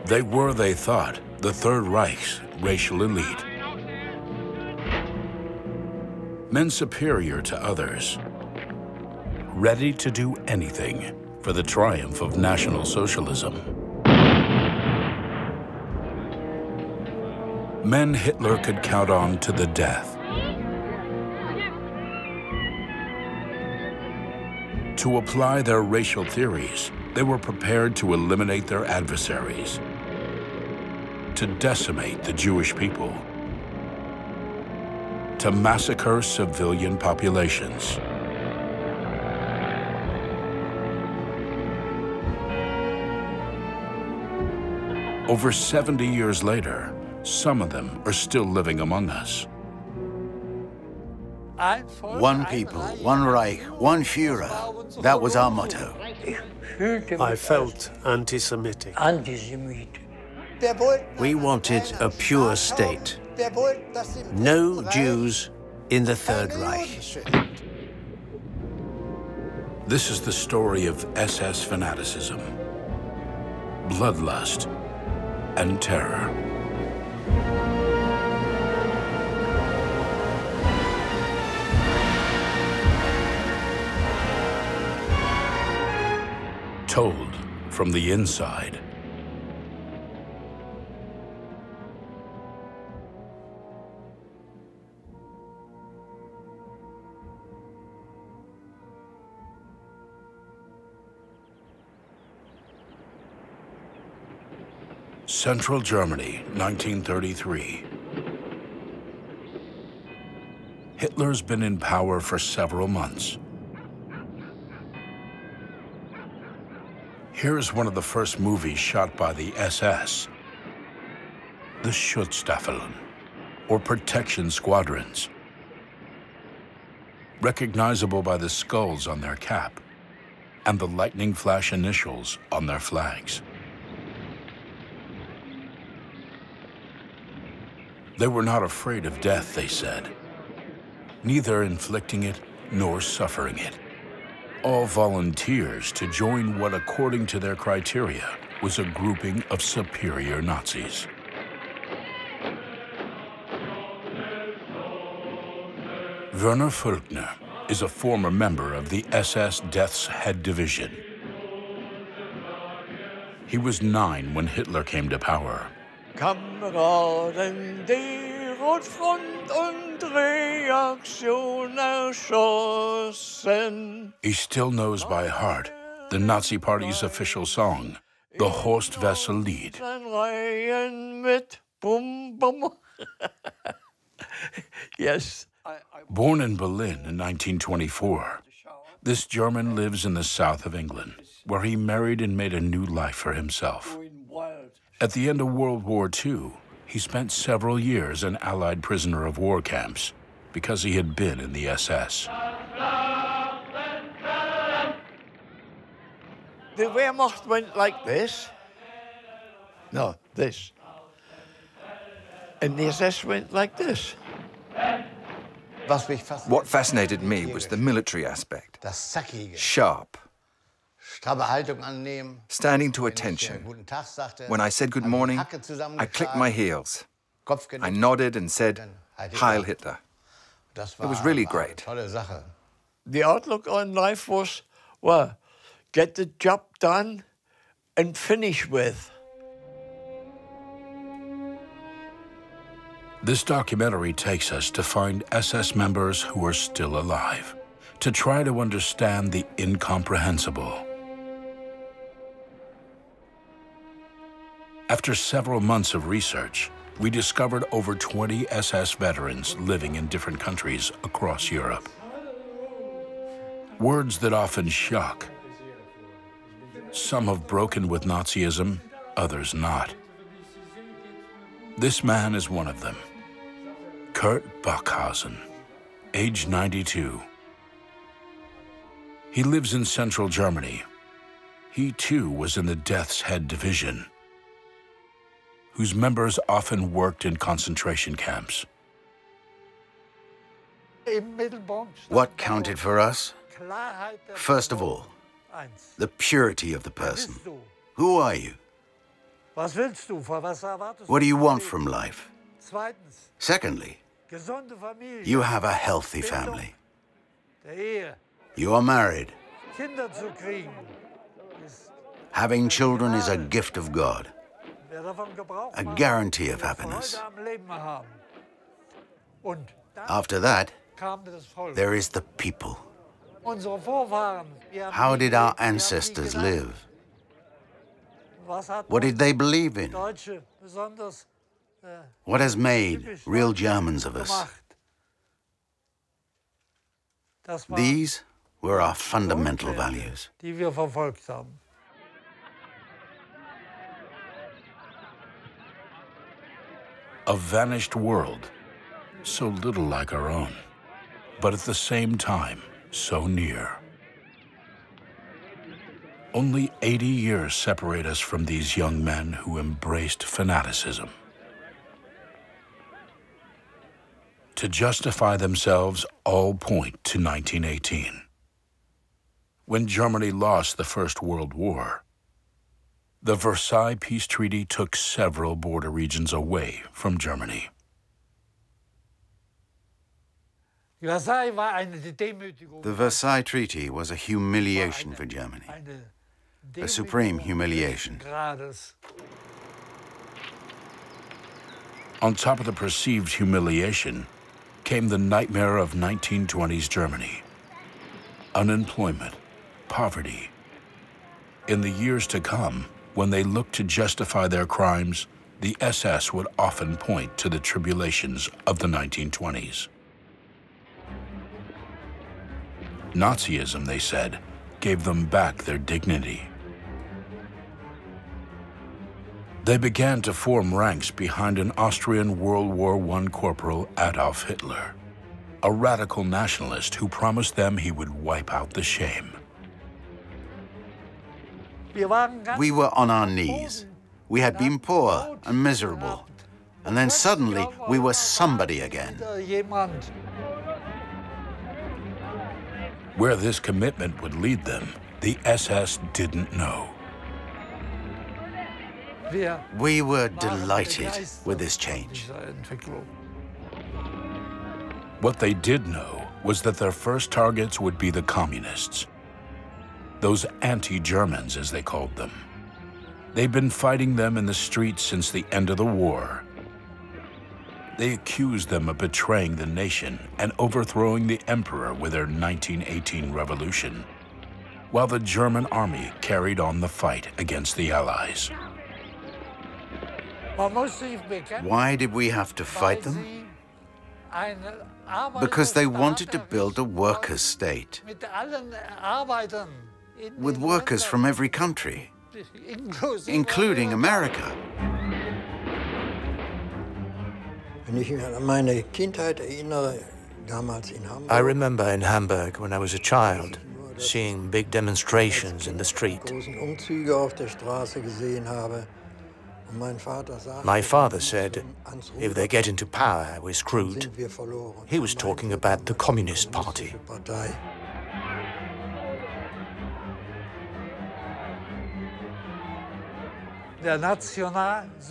They were, they thought, the Third Reich's racial elite. Men superior to others, ready to do anything for the triumph of National Socialism. Men Hitler could count on to the death. To apply their racial theories, they were prepared to eliminate their adversaries, to decimate the Jewish people, to massacre civilian populations. Over 70 years later, some of them are still living among us. One people, one Reich, one Führer. That was our motto. I felt anti-Semitic. We wanted a pure state. No Jews in the Third Reich. This is the story of SS fanaticism, bloodlust, and terror. Told from the inside. Central Germany, 1933. Hitler's been in power for several months. Here's one of the first movies shot by the SS. The Schutzstaffeln, or protection squadrons. Recognizable by the skulls on their cap and the lightning flash initials on their flags. They were not afraid of death, they said, neither inflicting it nor suffering it. All volunteers to join what, according to their criteria, was a grouping of superior Nazis. Werner Fulkner is a former member of the SS Death's Head Division. He was 9 when Hitler came to power. Kameraden, die Rotfront und Reaktion erschossen. He still knows by heart the Nazi Party's official song, the Horst Wessel Lied. Mit Bum Bum. Yes. Born in Berlin in 1924, this German lives in the south of England, where he married and made a new life for himself. At the end of World War II, he spent several years an Allied prisoner of war camps because he had been in the SS. The Wehrmacht went like this. No, this. And the SS went like this. What fascinated me was the military aspect. Sharp. Standing to attention. When I said good morning, I clicked my heels. I nodded and said, Heil Hitler. It was really great. The outlook on life was, well, get the job done and finish with. This documentary takes us to find SS members who are still alive, to try to understand the incomprehensible. After several months of research, we discovered over 20 SS veterans living in different countries across Europe. Words that often shock. Some have broken with Nazism, others not. This man is one of them. Kurt Backhausen, age 92. He lives in central Germany. He too was in the Death's Head Division, whose members often worked in concentration camps. What counted for us? First of all, the purity of the person. Who are you? What do you want from life? Secondly, you have a healthy family. You are married. Having children is a gift of God, a guarantee of happiness. After that, there is the people. How did our ancestors live? What did they believe in? What has made real Germans of us? These were our fundamental values. A vanished world, so little like our own, but at the same time, so near. Only 80 years separate us from these young men who embraced fanaticism. To justify themselves, all point to 1918. When Germany lost the First World War, the Versailles Peace Treaty took several border regions away from Germany. The Versailles Treaty was a humiliation for Germany, a supreme humiliation. On top of the perceived humiliation came the nightmare of 1920s Germany. Unemployment, poverty. In the years to come, when they looked to justify their crimes, the SS would often point to the tribulations of the 1920s. Nazism, they said, gave them back their dignity. They began to form ranks behind an Austrian World War I corporal, Adolf Hitler, a radical nationalist who promised them he would wipe out the shame. We were on our knees. We had been poor and miserable. And then suddenly, we were somebody again. Where this commitment would lead them, the SS didn't know. We were delighted with this change. What they did know was that their first targets would be the communists. Those anti-Germans, as they called them. They'd been fighting them in the streets since the end of the war. They accused them of betraying the nation and overthrowing the emperor with their 1918 revolution, while the German army carried on the fight against the Allies. Why did we have to fight them? Because they wanted to build a workers' state, with workers from every country, including America. I remember in Hamburg, when I was a child, seeing big demonstrations in the street. My father said, if they get into power, we're screwed. He was talking about the Communist Party.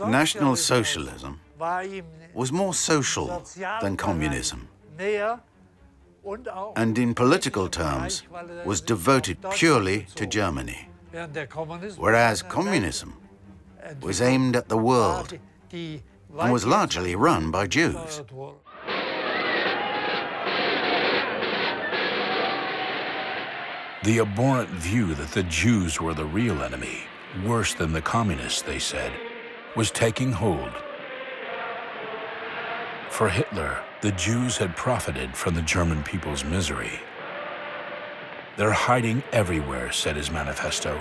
National Socialism was more social than communism, and in political terms was devoted purely to Germany, whereas communism was aimed at the world and was largely run by Jews. The abhorrent view that the Jews were the real enemy, worse than the communists, they said, was taking hold. For Hitler, the Jews had profited from the German people's misery. They're hiding everywhere, said his manifesto.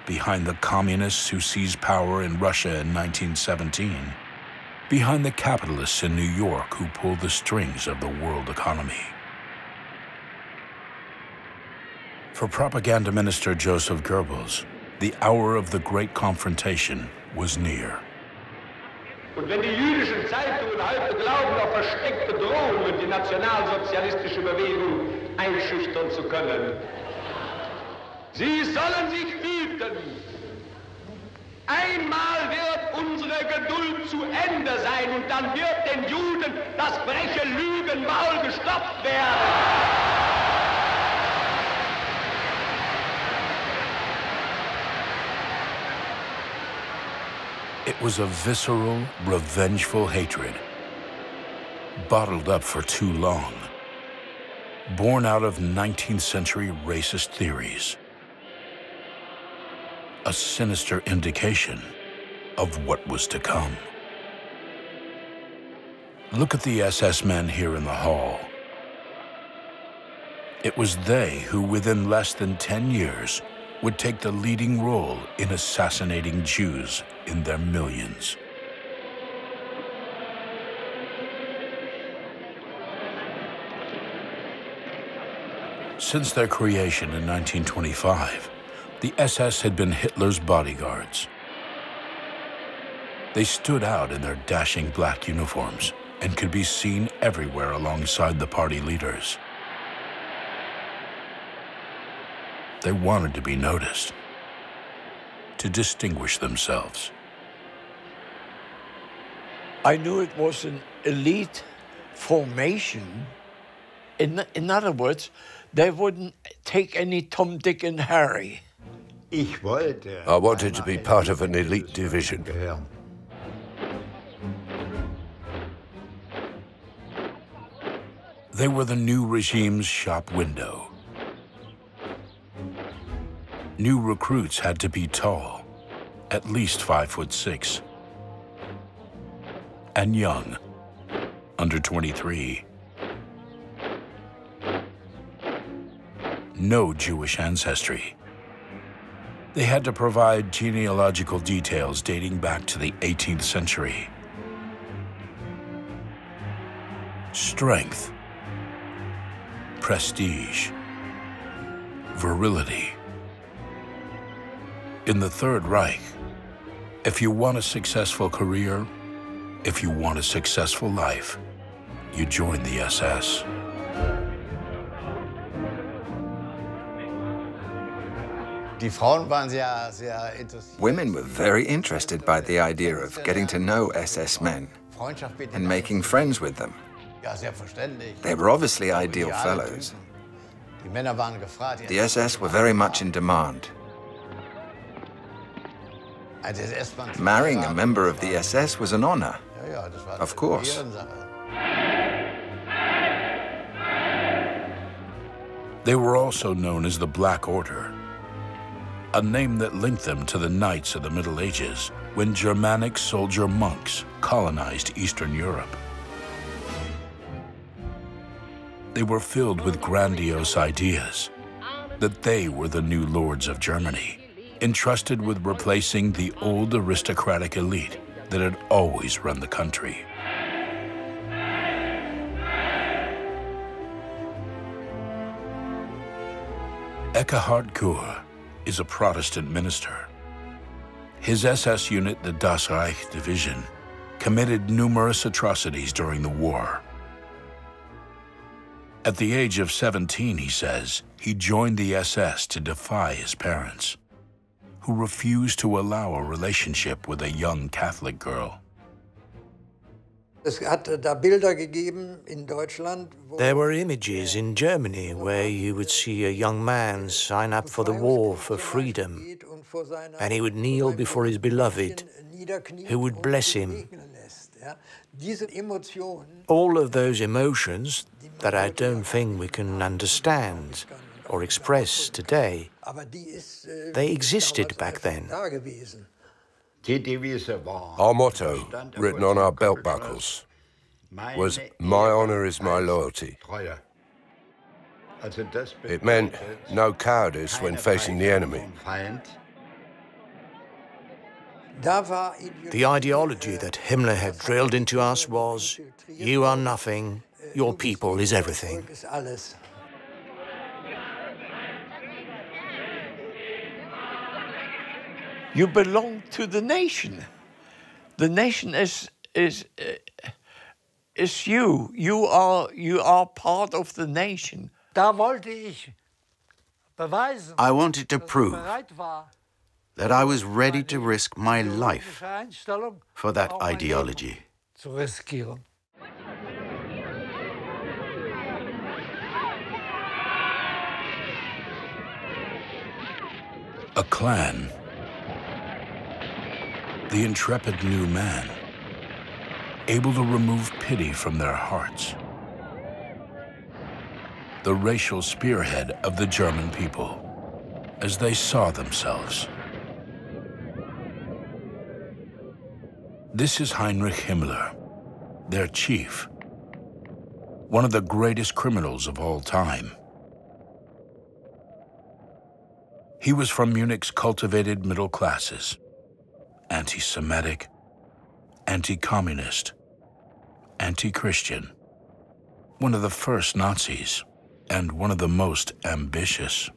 Behind the communists who seized power in Russia in 1917, behind the capitalists in New York who pulled the strings of the world economy. For propaganda minister Joseph Goebbels, the hour of the great confrontation was near. Und wenn die jüdischen Zeitungen heute glauben, auf versteckte Drohungen die nationalsozialistische Bewegung einschüchtern zu können, sie sollen sich hüten, einmal Geduld zu Ende sein und dann wird den Juden das freche Lügenmaul gestopft werden. It was a visceral, revengeful hatred, bottled up for too long, born out of 19th century racist theories. A sinister indication of what was to come. Look at the SS men here in the hall. It was they who, within less than 10 years, would take the leading role in assassinating Jews in their millions. Since their creation in 1925, the SS had been Hitler's bodyguards. They stood out in their dashing black uniforms and could be seen everywhere alongside the party leaders. They wanted to be noticed, to distinguish themselves. I knew it was an elite formation. In other words, they wouldn't take any Tom, Dick, and Harry. I wanted to be part of an elite division. They were the new regime's shop window. New recruits had to be tall, at least 5'6", and young, under 23. No Jewish ancestry. They had to provide genealogical details dating back to the 18th century. Strength, prestige, virility. In the Third Reich, if you want a successful career, if you want a successful life, you join the SS. Women were very interested by the idea of getting to know SS men and making friends with them. They were obviously ideal fellows. The SS were very much in demand. Marrying a member of the SS was an honor, of course. They were also known as the Black Order, a name that linked them to the Knights of the Middle Ages, when Germanic soldier monks colonized Eastern Europe. They were filled with grandiose ideas, that they were the new lords of Germany, entrusted with replacing the old aristocratic elite that had always run the country. Ekkehard Kur is a Protestant minister. His SS unit, the Das Reich Division, committed numerous atrocities during the war. At the age of 17, he says, he joined the SS to defy his parents, who refused to allow a relationship with a young Catholic girl. There were images in Germany where you would see a young man sign up for the war for freedom, and he would kneel before his beloved, who would bless him. All of those emotions that I don't think we can understand or express today, they existed back then. Our motto, written on our belt buckles, was "My honor is my loyalty." It meant no cowardice when facing the enemy. The ideology that Himmler had drilled into us was, you are nothing, your people is everything. You belong to the nation. The nation is you. You are part of the nation. I wanted to prove that I was ready to risk my life for that ideology. A clan, the intrepid new man, able to remove pity from their hearts. The racial spearhead of the German people, as they saw themselves. This is Heinrich Himmler, their chief, one of the greatest criminals of all time. He was from Munich's cultivated middle classes, anti-Semitic, anti-communist, anti-Christian, one of the first Nazis, and one of the most ambitious.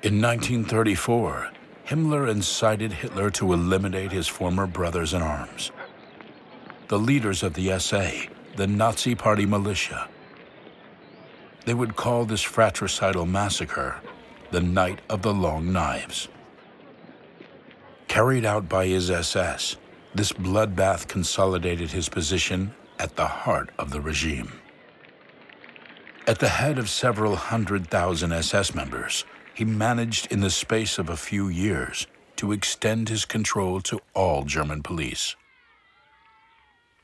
In 1934, Himmler incited Hitler to eliminate his former brothers in arms, the leaders of the SA, the Nazi Party militia. They would call this fratricidal massacre the Night of the Long Knives. Carried out by his SS, this bloodbath consolidated his position at the heart of the regime. At the head of several 100,000 SS members, he managed in the space of a few years to extend his control to all German police.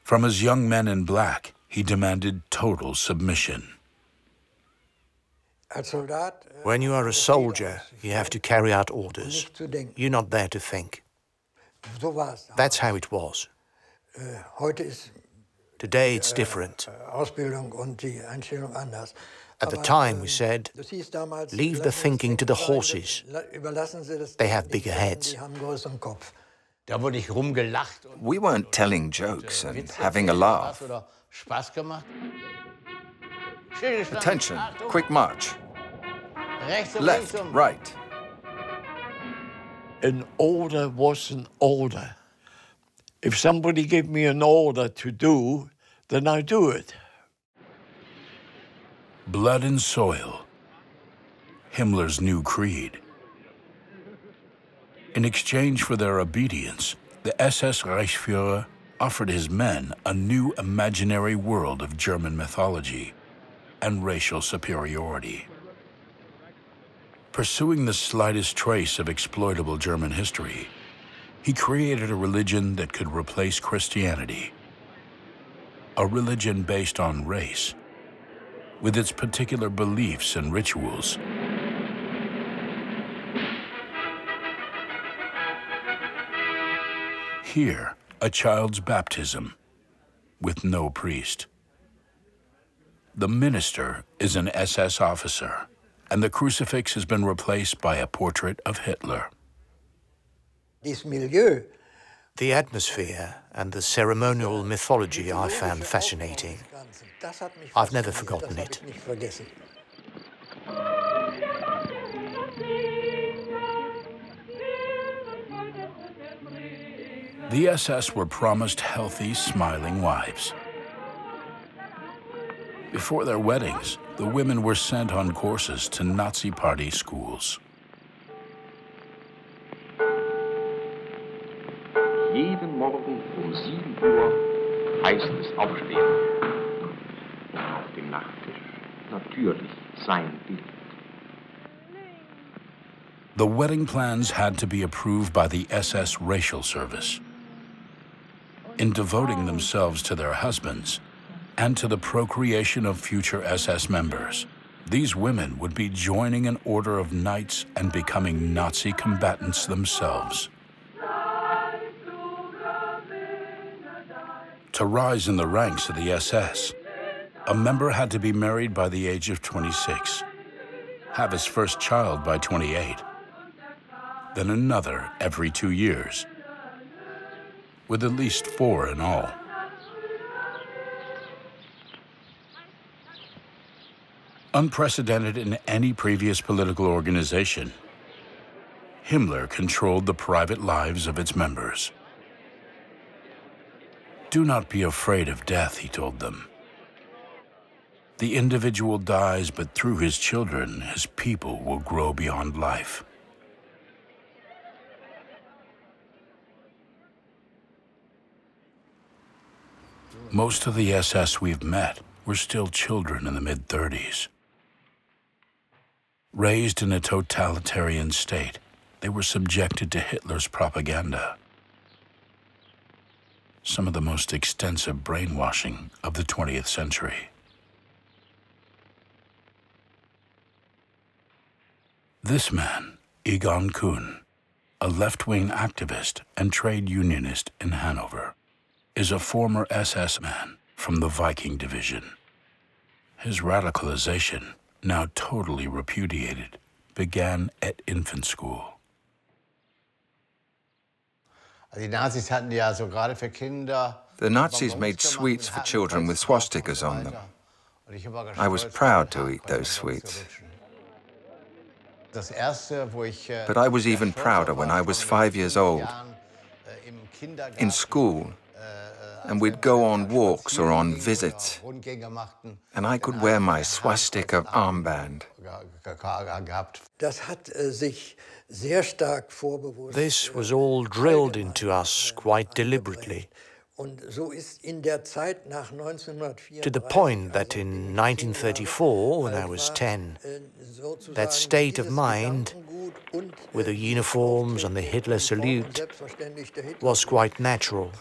From his young men in black, he demanded total submission. When you are a soldier, you have to carry out orders. You're not there to think. That's how it was. Today it's different. At the time we said, leave the thinking to the horses. They have bigger heads. We weren't telling jokes and having a laugh. Attention, quick march. Left, right. An order was an order. If somebody gave me an order to do, then I do it. Blood and soil, Himmler's new creed. In exchange for their obedience, the SS Reichsführer offered his men a new imaginary world of German mythology and racial superiority. Pursuing the slightest trace of exploitable German history, he created a religion that could replace Christianity, a religion based on race, with its particular beliefs and rituals. Here, a child's baptism with no priest. The minister is an SS officer, and the crucifix has been replaced by a portrait of Hitler. The atmosphere and the ceremonial mythology I found fascinating. I've never forgotten it. The SS were promised healthy, smiling wives. Before their weddings, the women were sent on courses to Nazi Party schools. Jeden Morgen 7 Uhr heißt es aufstehen. Auf dem Nachttisch natürlich sein Bild. The wedding plans had to be approved by the SS Racial Service. In devoting themselves to their husbands and to the procreation of future SS members, these women would be joining an order of knights and becoming Nazi combatants themselves. To rise in the ranks of the SS, a member had to be married by the age of 26, have his first child by 28, then another every 2 years, with at least 4 in all. Unprecedented in any previous political organization, Himmler controlled the private lives of its members. Do not be afraid of death, he told them. The individual dies, but through his children, his people will grow beyond life. Most of the SS we've met were still children in the mid-30s. Raised in a totalitarian state, they were subjected to Hitler's propaganda. Some of the most extensive brainwashing of the 20th century. This man, Egon Kuhn, a left-wing activist and trade unionist in Hanover, is a former SS man from the Viking Division. His radicalization, now totally repudiated, began at infant school. The Nazis made sweets for children with swastikas on them. I was proud to eat those sweets. But I was even prouder when I was 5 years old, in school, and we'd go on walks or on visits, and I could wear my swastika armband. This was all drilled into us quite deliberately, to the point that in 1934, when I was 10, that state of mind, with the uniforms and the Hitler salute, was quite natural.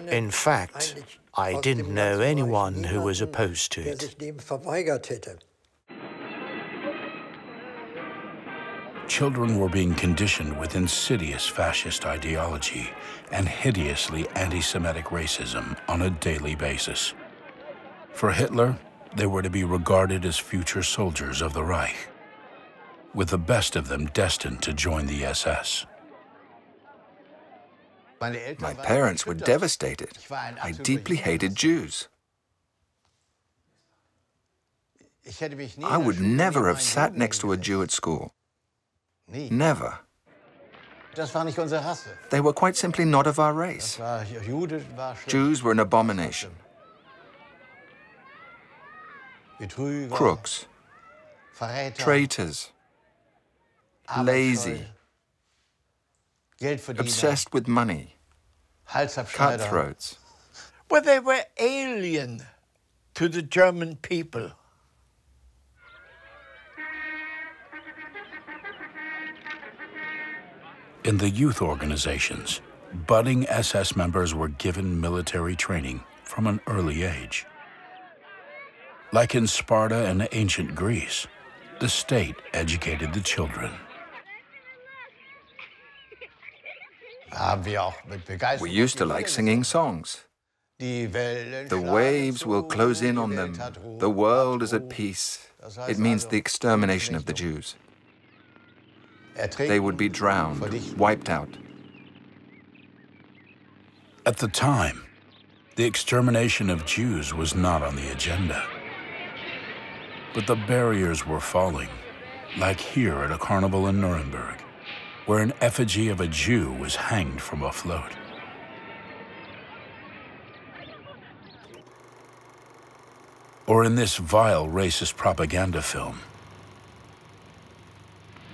In fact, I didn't know anyone who was opposed to it. Children were being conditioned with insidious fascist ideology and hideously anti-Semitic racism on a daily basis. For Hitler, they were to be regarded as future soldiers of the Reich, with the best of them destined to join the SS. My parents were devastated. I deeply hated Jews. I would never have sat next to a Jew at school. Never. They were quite simply not of our race. Jews were an abomination. Crooks, traitors, lazy, obsessed with money, cutthroats. Well, they were alien to the German people. In the youth organizations, budding SS members were given military training from an early age. Like in Sparta and ancient Greece, the state educated the children. We used to like singing songs. The waves will close in on them. The world is at peace. It means the extermination of the Jews. They would be drowned, wiped out. At the time, the extermination of Jews was not on the agenda. But the barriers were falling, like here at a carnival in Nuremberg, where an effigy of a Jew was hanged from a float. Or in this vile racist propaganda film.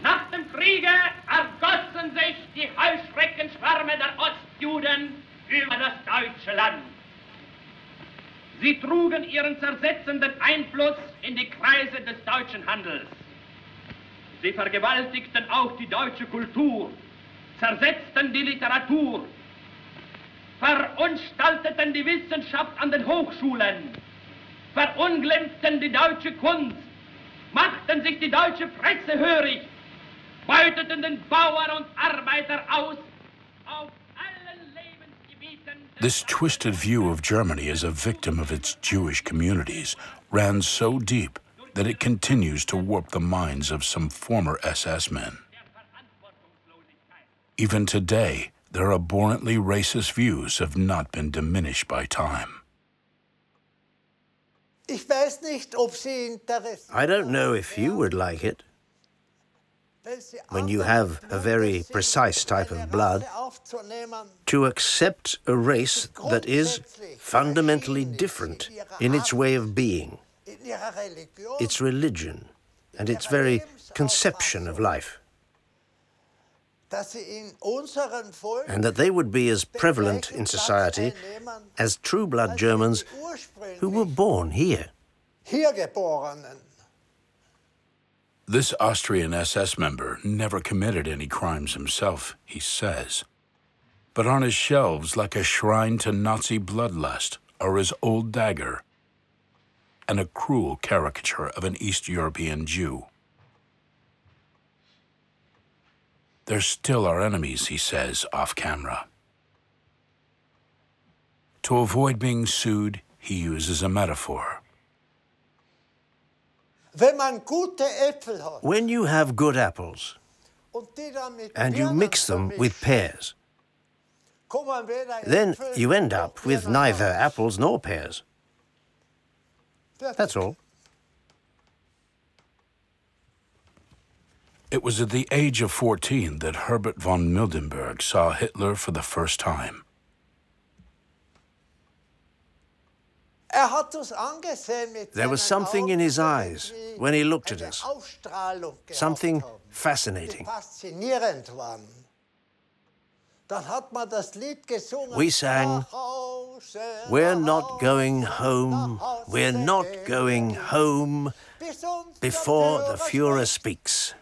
Nach dem Kriege ergossen sich die Heuschreckenschwärme der Ostjuden über das deutsche Land. Sie trugen ihren zersetzenden Einfluss in die Kreise des deutschen Handels. Sie vergewaltigten auch die deutsche Kultur, zersetzten die Literatur, verunstalteten die Wissenschaft an den Hochschulen, verunglimpften die deutsche Kunst, machten sich die deutsche Presse hörig, beuteten den Bauer und Arbeiter aus auf allen Lebensgebieten. This twisted view of Germany as a victim of its Jewish communities ran so deep that it continues to warp the minds of some former SS men. Even today, their abhorrently racist views have not been diminished by time. I don't know if you would like it, when you have a very precise type of blood, to accept a race that is fundamentally different in its way of being, its religion, and its very conception of life. And that they would be as prevalent in society as true-blood Germans who were born here. This Austrian SS member never committed any crimes himself, he says. But on his shelves, like a shrine to Nazi bloodlust, are his old dagger and a cruel caricature of an East European Jew. They're still our enemies, he says, off camera. To avoid being sued, he uses a metaphor. When you have good apples and you mix them with pears, then you end up with neither apples nor pears. That's all. It was at the age of 14 that Herbert von Mildenberg saw Hitler for the first time. There was something in his eyes when he looked at us, something fascinating. We sang, "We're not going home, we're not going home, before the Führer speaks."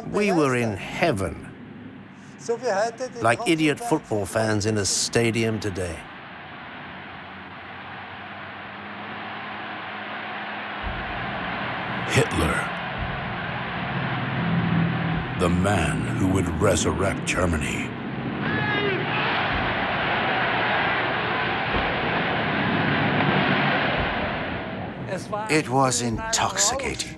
We were in heaven, like idiot football fans in a stadium today. Hitler, the man who would resurrect Germany. It was intoxicating.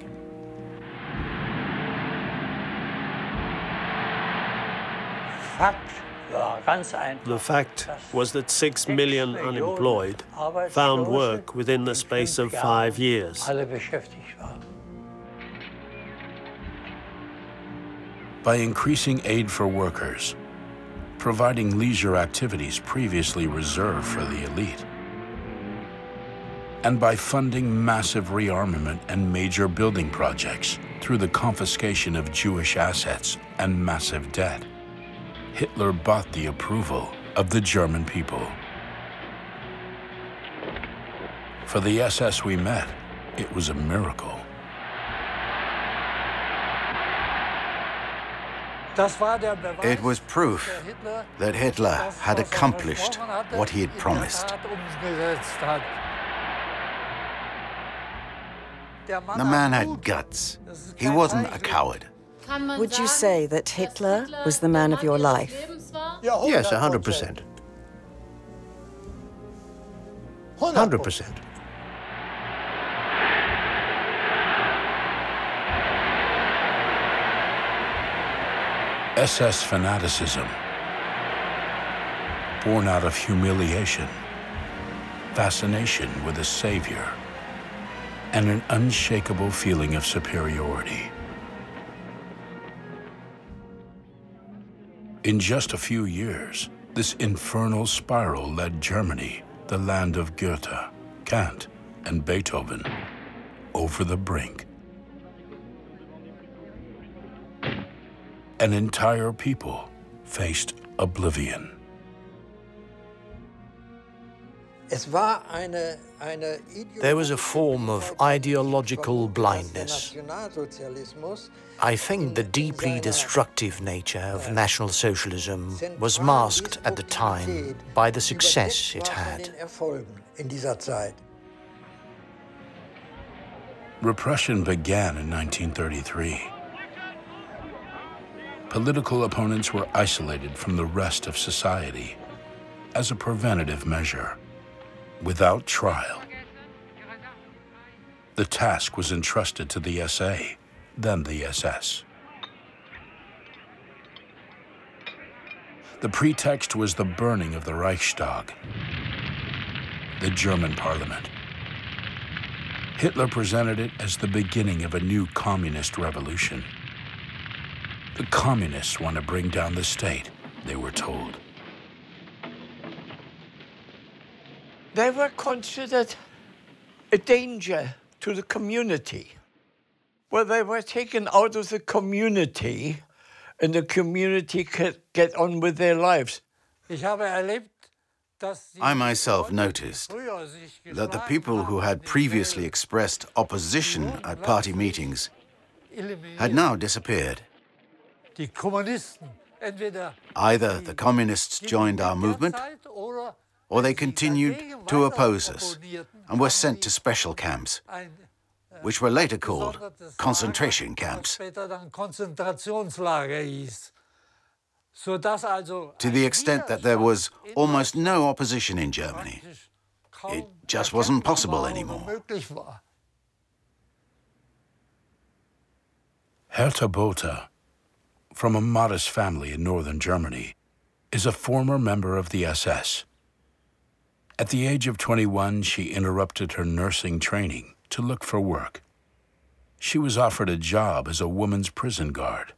The fact was that 6 million unemployed found work within the space of 5 years. By increasing aid for workers, providing leisure activities previously reserved for the elite, and by funding massive rearmament and major building projects through the confiscation of Jewish assets and massive debt, Hitler bought the approval of the German people. For the SS we met, it was a miracle. It was proof that Hitler had accomplished what he had promised. The man had guts. He wasn't a coward. Would you say that Hitler was the man of your life? Yes, 100%. 100%. SS fanaticism, born out of humiliation, fascination with a savior, and an unshakable feeling of superiority. In just a few years, this infernal spiral led Germany, the land of Goethe, Kant, and Beethoven, over the brink. An entire people faced oblivion. There was a form of ideological blindness. I think the deeply destructive nature of National Socialism was masked at the time by the success it had. Repression began in 1933. Political opponents were isolated from the rest of society as a preventative measure, without trial. The task was entrusted to the SA, then the SS. The pretext was the burning of the Reichstag, the German parliament. Hitler presented it as the beginning of a new communist revolution. The communists want to bring down the state, they were told. They were considered a danger to the community. Well, they were taken out of the community, and the community could get on with their lives. I myself noticed that the people who had previously expressed opposition at party meetings had now disappeared. Either the communists joined our movement, or they continued to oppose us and were sent to special camps, which were later called concentration camps. To the extent that there was almost no opposition in Germany. It just wasn't possible anymore. Herta Botha, from a modest family in northern Germany, is a former member of the SS. At the age of 21, she interrupted her nursing training to look for work. She was offered a job as a woman's prison guard.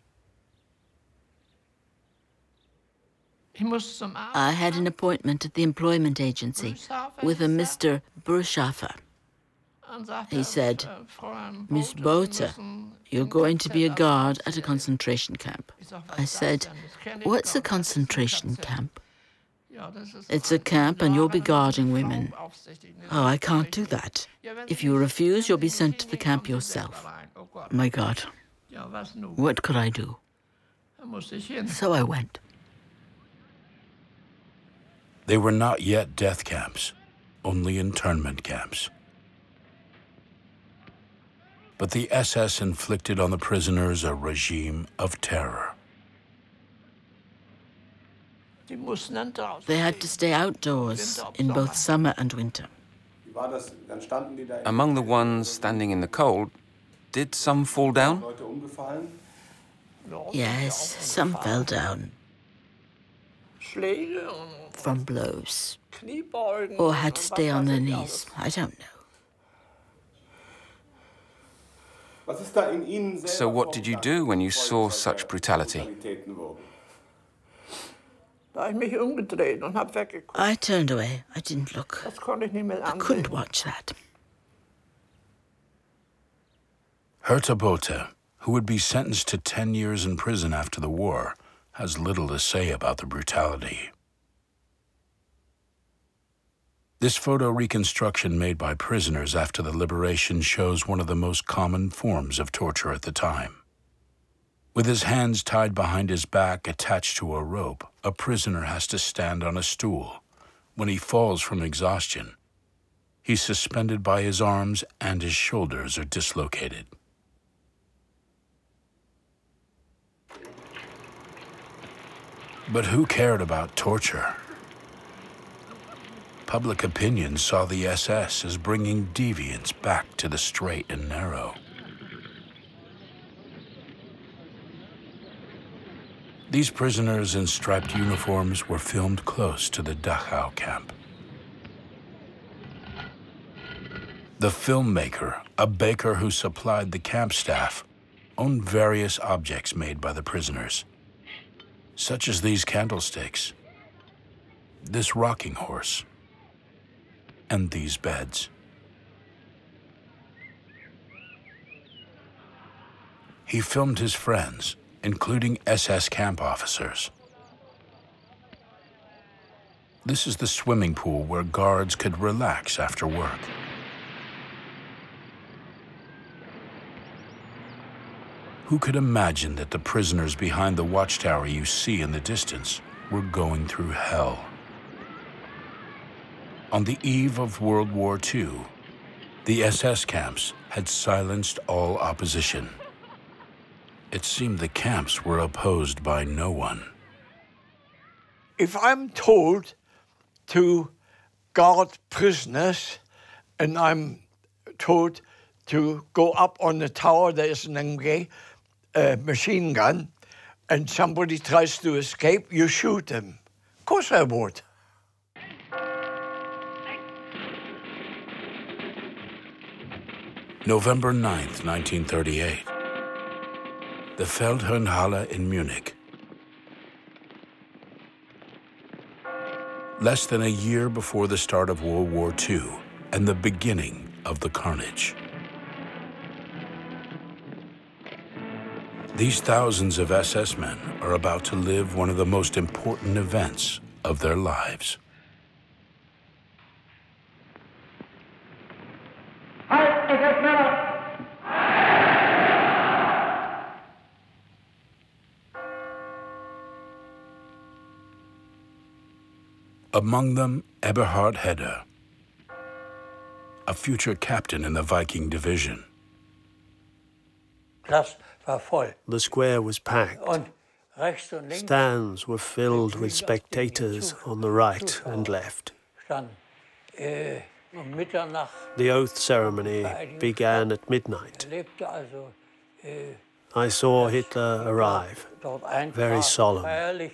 I had an appointment at the employment agency with a Mr. Bruschafer. He said, "Miss Botha, you're going to be a guard at a concentration camp." I said, "What's a concentration camp?" "It's a camp and you'll be guarding women." "Oh, I can't do that. If you refuse, you'll be sent to the camp yourself." My God, what could I do? So I went. They were not yet death camps, only internment camps. But the SS inflicted on the prisoners a regime of terror. They had to stay outdoors in both summer and winter. Among the ones standing in the cold, did some fall down? Yes, some fell down from blows, or had to stay on their knees. I don't know. So what did you do when you saw such brutality? I turned away. I didn't look. I couldn't watch that. Herta Botha, who would be sentenced to 10 years in prison after the war, has little to say about the brutality. This photo reconstruction made by prisoners after the liberation shows one of the most common forms of torture at the time. With his hands tied behind his back attached to a rope, a prisoner has to stand on a stool. When he falls from exhaustion, he's suspended by his arms and his shoulders are dislocated. But who cared about torture? Public opinion saw the SS as bringing deviants back to the straight and narrow. These prisoners in striped uniforms were filmed close to the Dachau camp. The filmmaker, a baker who supplied the camp staff, owned various objects made by the prisoners, such as these candlesticks, this rocking horse, and these beds. He filmed his friends, including SS camp officers. This is the swimming pool where guards could relax after work. Who could imagine that the prisoners behind the watchtower you see in the distance were going through hell? On the eve of World War II, the SS camps had silenced all opposition. It seemed the camps were opposed by no one. If I'm told to guard prisoners and I'm told to go up on the tower, there's an MG machine gun, and somebody tries to escape, you shoot them. Of course I would. November 9th, 1938. The Feldherrnhalle in Munich. Less than a year before the start of World War II and the beginning of the carnage. These thousands of SS men are about to live one of the most important events of their lives. Among them, Eberhard Hedder, a future captain in the Viking division. The square was packed. Stands were filled with spectators on the right and left. The oath ceremony began at midnight. I saw Hitler arrive, very solemn.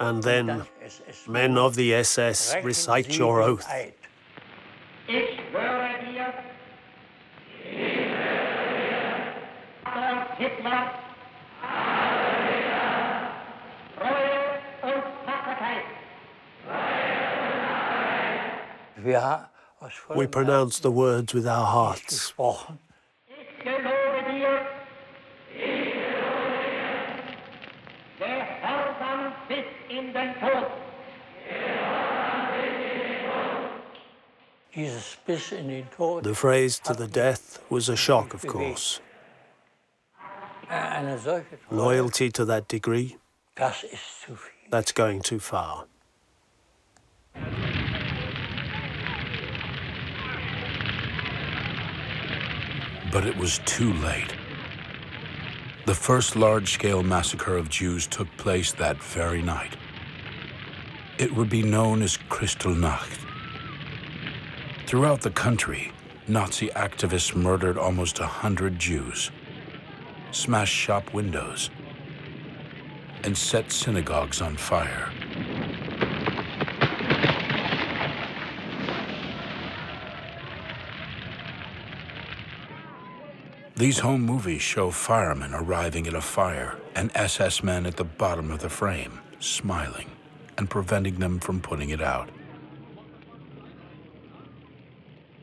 And then, men of the SS, recite your oath. Ich schwöre dir, Hitler, Treue und Tapferkeit. We pronounce the words with our hearts. Ich gelobe dir, Gehorsam bis in den Tod. The phrase "to the death" was a shock, of course. Loyalty to that degree, that's going too far. But it was too late. The first large-scale massacre of Jews took place that very night. It would be known as Kristallnacht. Throughout the country, Nazi activists murdered almost 100 Jews, smashed shop windows, and set synagogues on fire. These home movies show firemen arriving at a fire and SS men at the bottom of the frame, smiling and preventing them from putting it out.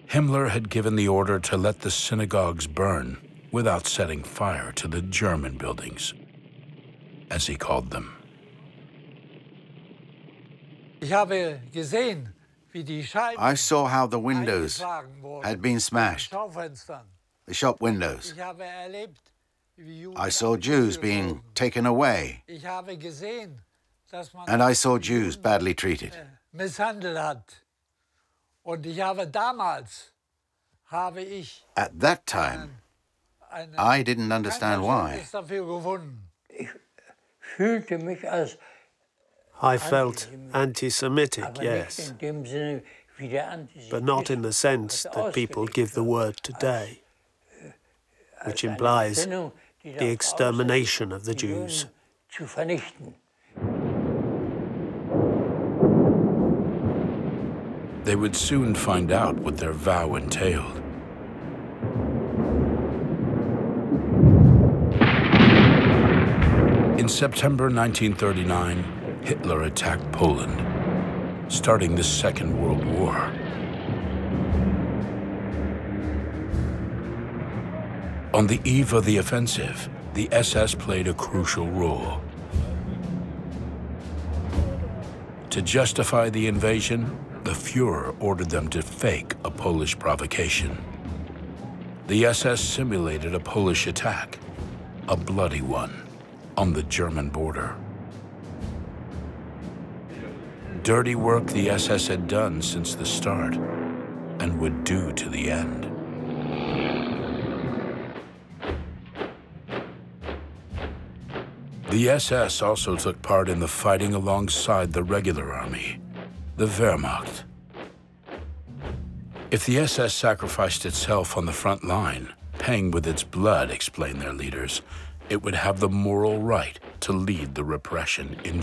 Himmler had given the order to let the synagogues burn without setting fire to the German buildings, as he called them. I saw how the windows had been smashed, the shop windows. I saw Jews being taken away, and I saw Jews badly treated. At that time, I didn't understand why. I felt anti-Semitic, yes, but not in the sense that people give the word today, which implies the extermination of the Jews. They would soon find out what their vow entailed. In September 1939, Hitler attacked Poland, starting the Second World War. On the eve of the offensive, the SS played a crucial role. To justify the invasion, the Führer ordered them to fake a Polish provocation. The SS simulated a Polish attack, a bloody one, on the German border. Dirty work the SS had done since the start, and would do to the end. The SS also took part in the fighting alongside the regular army, the Wehrmacht. If the SS sacrificed itself on the front line, paying with its blood, explained their leaders, it would have the moral right to lead the repression in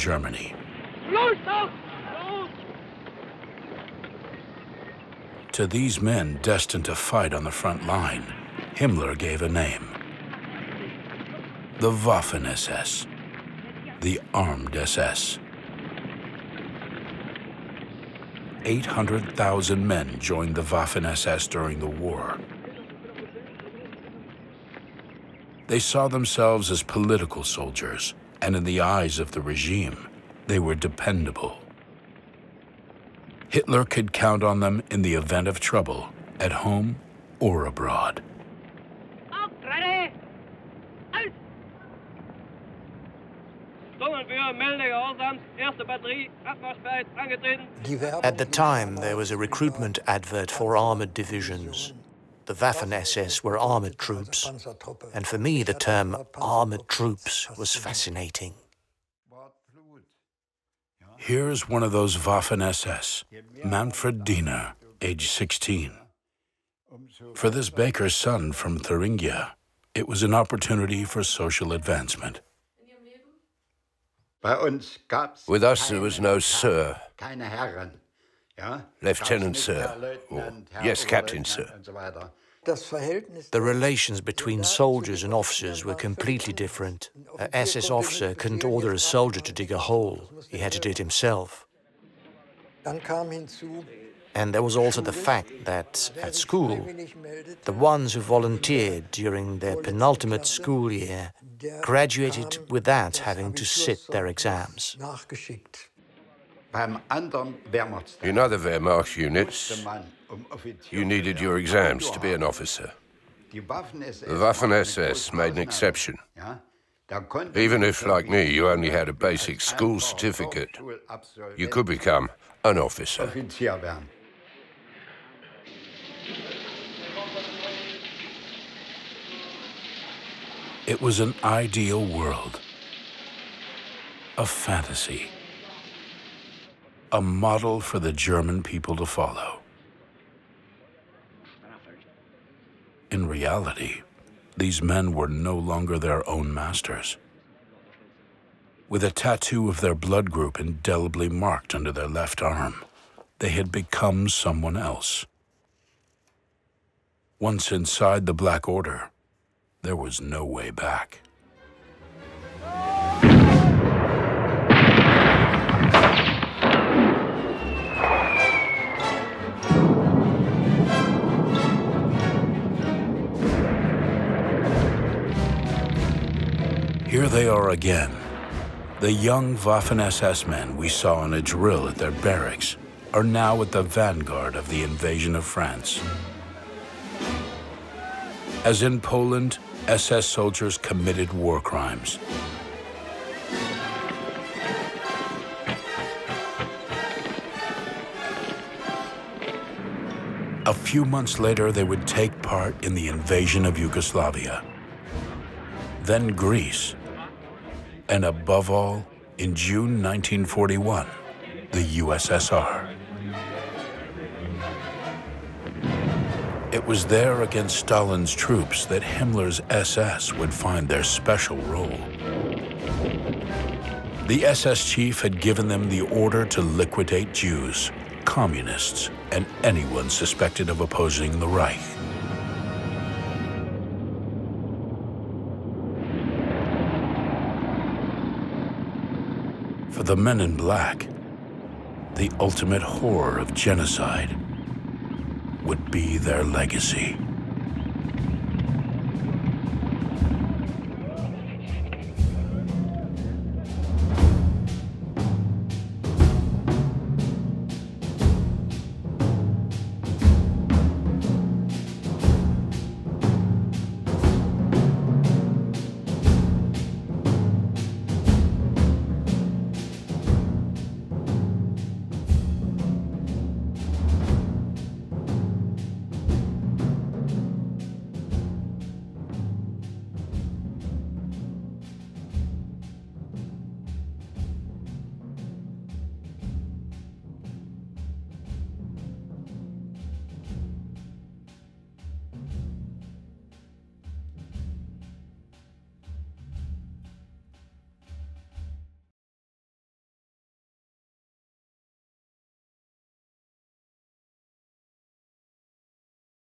To these men destined to fight on the front line, Himmler gave a name: the Waffen-SS, the armed SS. 800,000 men joined the Waffen-SS during the war. They saw themselves as political soldiers, and in the eyes of the regime, they were dependable. Hitler could count on them in the event of trouble, at home or abroad. At the time, there was a recruitment advert for armored divisions. The Waffen-SS were armored troops, and for me the term armored troops was fascinating. Here's one of those Waffen-SS, Manfred Diener, age 16. For this baker's son from Thuringia, it was an opportunity for social advancement. With us, there was no sir, lieutenant sir, or yes, captain sir. The relations between soldiers and officers were completely different. An SS officer couldn't order a soldier to dig a hole. He had to do it himself. And there was also the fact that, at school, the ones who volunteered during their penultimate school year graduated without having to sit their exams. In other Wehrmacht units, you needed your exams to be an officer. The Waffen-SS made an exception. Even if, like me, you only had a basic school certificate, you could become an officer. It was an ideal world, a fantasy, a model for the German people to follow. In reality, these men were no longer their own masters. With a tattoo of their blood group indelibly marked under their left arm, they had become someone else. Once inside the Black Order, there was no way back. Here they are again. The young Waffen-SS men we saw in a drill at their barracks are now at the vanguard of the invasion of France. As in Poland, SS soldiers committed war crimes. A few months later, they would take part in the invasion of Yugoslavia, then Greece, and above all, in June 1941, the USSR. It was there against Stalin's troops that Himmler's SS would find their special role. The SS chief had given them the order to liquidate Jews, communists, and anyone suspected of opposing the Reich. For the men in black, the ultimate horror of genocide would be their legacy.